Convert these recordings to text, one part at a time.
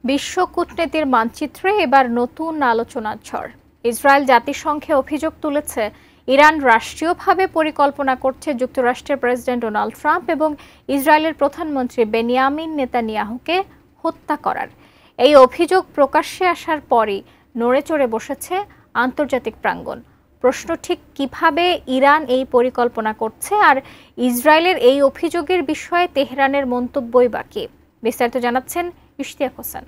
বিশ্ব কূটনীতির মানচিত্রে এবার নতুন আলোচনার ঝড়। ইসরায়েল জাতিসংঘে অভিযোগ তুলেছে ইরান রাষ্ট্রীয়ভাবে পরিকল্পনা করছে যুক্তরাষ্ট্রের প্রেসিডেন্ট ডোনাল্ড ট্রাম্প এবং ইসরায়েলের প্রধানমন্ত্রী বেনিয়ামিন নেতানিয়াহুকে হত্যা করার। এই অভিযোগ প্রকাশ্যে আসার পরই নড়েচড়ে বসেছে আন্তর্জাতিক প্রাঙ্গণ। প্রশ্ন, ঠিক কিভাবে ইরান এই পরিকল্পনা করছে, আর ইসরায়েলের এই অভিযোগের বিষয়ে তেহরানের মন্তব্যই বাকি। বিস্তারিত জানাচ্ছেন ইশতিয়াক হোসেন।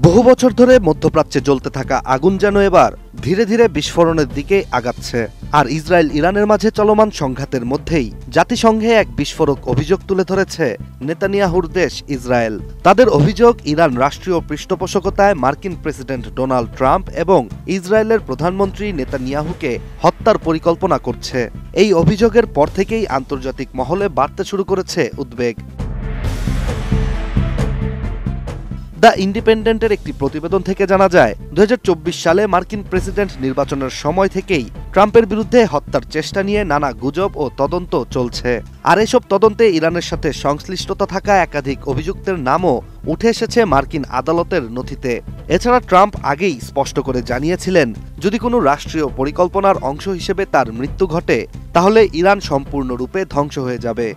বহু বছর ধরে মধ্যপ্রাচ্যে জ্বলতে থাকা আগুন যেন এবার ধীরে ধীরে বিস্ফোরণের দিকে আগাচ্ছে। আর ইসরায়েল ইরানের মাঝে চলমান সংঘাতের মধ্যেই জাতিসংঘে এক বিস্ফোরক অভিযোগ তুলে ধরেছে নেতানিয়াহুর দেশ ইসরায়েল। তাদের অভিযোগ, ইরান রাষ্ট্রীয় পৃষ্ঠপোষকতায় মার্কিন প্রেসিডেন্ট ডোনাল্ড ট্রাম্প এবং ইসরায়েলের প্রধানমন্ত্রী নেতানিয়াহুকে হত্যার পরিকল্পনা করছে। এই অভিযোগের পর থেকেই আন্তর্জাতিক মহলে বাড়তে শুরু করেছে উদ্বেগ। দ্য ইন্ডিপেন্ডেন্টের একটি প্রতিবেদন থেকে জানা যায়, 2024 সালে মার্কিন প্রেসিডেন্ট নির্বাচনের সময় থেকেই ট্রাম্পের বিরুদ্ধে হত্যার চেষ্টা নিয়ে নানা গুজব ও তদন্ত চলছে। আর এসব তদন্তে ইরানের সাথে সংশ্লিষ্টতা থাকা একাধিক অভিযুক্তের নামও উঠে এসেছে মার্কিন আদালতের নথিতে। এছাড়া ট্রাম্প আগেই স্পষ্ট করে জানিয়েছিলেন, যদি কোনো রাষ্ট্রীয় পরিকল্পনার অংশ হিসেবে তার মৃত্যু ঘটে, তাহলে ইরান সম্পূর্ণরূপে ধ্বংস হয়ে যাবে।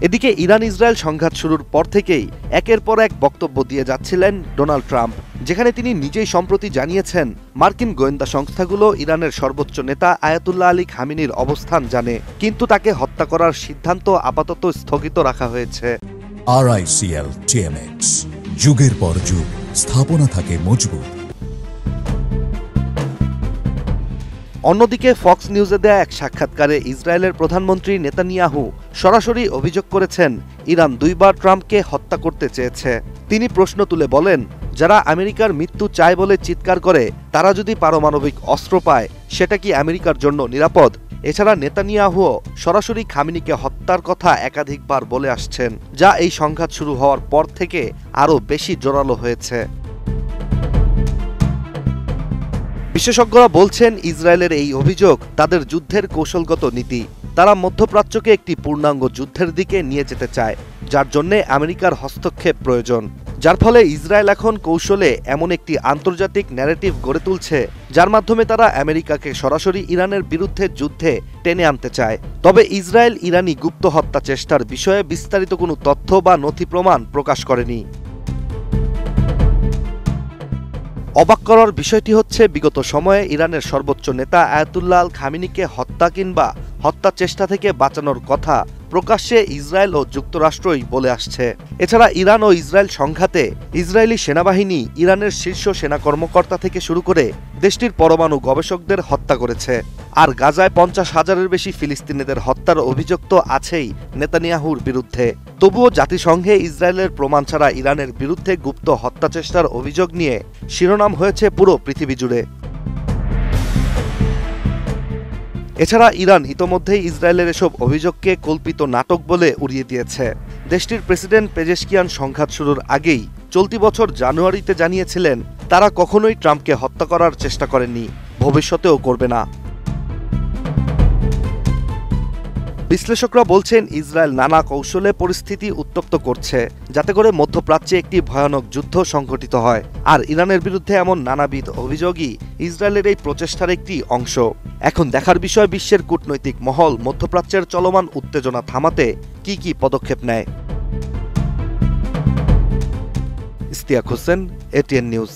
এদিকে ইরান ইসরায়েল সংঘাত শুরুর পর থেকেই একের পর এক বক্তব্য দিয়ে যাচ্ছিলেন ডোনাল্ড ট্রাম্প, যেখানে তিনি নিজেই সম্প্রতি জানিয়েছেন মার্কিন গোয়েন্দা সংস্থাগুলো ইরানের সর্বোচ্চ নেতা আয়াতুল্লাহ আলী খামেনির অবস্থান জানে, কিন্তু তাকে হত্যা করার সিদ্ধান্ত আপাতত স্থগিত রাখা হয়েছে। RICL TMX, যুগের পর যুগ স্থাপনা থাকে মজবুত। অন্যদিকে ফক্স নিউজে দেয়া এক সাক্ষাৎকারে ইসরায়েলের প্রধানমন্ত্রী নেতানিয়াহু সরাসরি অভিযোগ করেছেন, ইরান দুইবার ট্রাম্পকে হত্যা করতে চেয়েছে। তিনি প্রশ্ন তুলে বলেন, যারা আমেরিকার মৃত্যু চায় বলে চিৎকার করে, তারা যদি পারমাণবিক অস্ত্র পায়, সেটা কি আমেরিকার জন্য নিরাপদ? এছাড়া নেতানিয়াহুও সরাসরি খামেনিকে হত্যার কথা একাধিকবার বলে আসছেন, যা এই সংঘাত শুরু হওয়ার পর থেকে আরও বেশি জোরালো হয়েছে। বিশেষজ্ঞরা বলছেন, ইসরায়েলের এই অভিযোগ তাদের যুদ্ধের কৌশলগত নীতি। তারা মধ্যপ্রাচ্যকে একটি পূর্ণাঙ্গ যুদ্ধের দিকে নিয়ে যেতে চায়, যার জন্য আমেরিকার হস্তক্ষেপ প্রয়োজন। যার ফলে ইসরায়েল এখন কৌশলে এমন একটি আন্তর্জাতিক ন্যারেটিভ গড়ে তুলছে, যার মাধ্যমে তারা আমেরিকাকে সরাসরি ইরানের বিরুদ্ধে যুদ্ধে টেনে আনতে চায়। তবে ইসরায়েল ইরানি গুপ্ত হত্যা চেষ্টার বিষয়ে বিস্তারিত কোনো তথ্য বা নথি প্রমাণ প্রকাশ করেনি। অবাক করার বিষয়টি হচ্ছে, বিগত সময়ে ইরানের সর্বোচ্চ নেতা আয়াতুল্লাহ আল খামেনিকে হত্যা কিংবা হত্যা চেষ্টা থেকে বাঁচানোর কথা প্রকাশ্যে ইসরায়েল ও যুক্তরাষ্ট্রই বলে আসছে। এছাড়া ইরান ও ইসরায়েল সংঘাতে ইসরায়েলি সেনাবাহিনী ইরানের শীর্ষ সেনা কর্মকর্তা থেকে শুরু করে দেশটির পরমাণু গবেষকদের হত্যা করেছে। আর গাজায় 50,000-এর বেশি ফিলিস্তিনিদের হত্যার অভিযোগ তো আছেই নেতানিয়াহুর বিরুদ্ধে। তবুও জাতিসংঘে ইসরায়েলের প্রমাণ ছাড়া ইরানের বিরুদ্ধে গুপ্ত হত্যা চেষ্টার অভিযোগ নিয়ে শিরোনাম হয়েছে পুরো পৃথিবী জুড়ে। এছাড়া ইরান ইতোমধ্যেই ইসরায়েলের এসব অভিযোগকে কল্পিত নাটক বলে উড়িয়ে দিয়েছে। দেশটির প্রেসিডেন্ট পেজেশকিয়ান সংঘাত শুরুর আগেই চলতি বছর জানুয়ারিতে জানিয়েছিলেন, তারা কখনোই ট্রাম্পকে হত্যা করার চেষ্টা করেননি, ভবিষ্যতেও করবে না। বিশ্লেষকরা বলছেন, ইসরায়েল নানা কৌশলে পরিস্থিতি উত্তপ্ত করছে, যাতে করে মধ্যপ্রাচ্যে একটি ভয়ানক যুদ্ধ সংঘটিত হয়। আর ইরানের বিরুদ্ধে এমন নানাবিধ অভিযোগই ইসরায়েলের এই প্রচেষ্টার একটি অংশ। এখন দেখার বিষয়, বিশ্বের কূটনৈতিক মহল মধ্যপ্রাচ্যের চলমান উত্তেজনা থামাতে কি পদক্ষেপ নেয়। Ishtiaq Hossain, ATN news.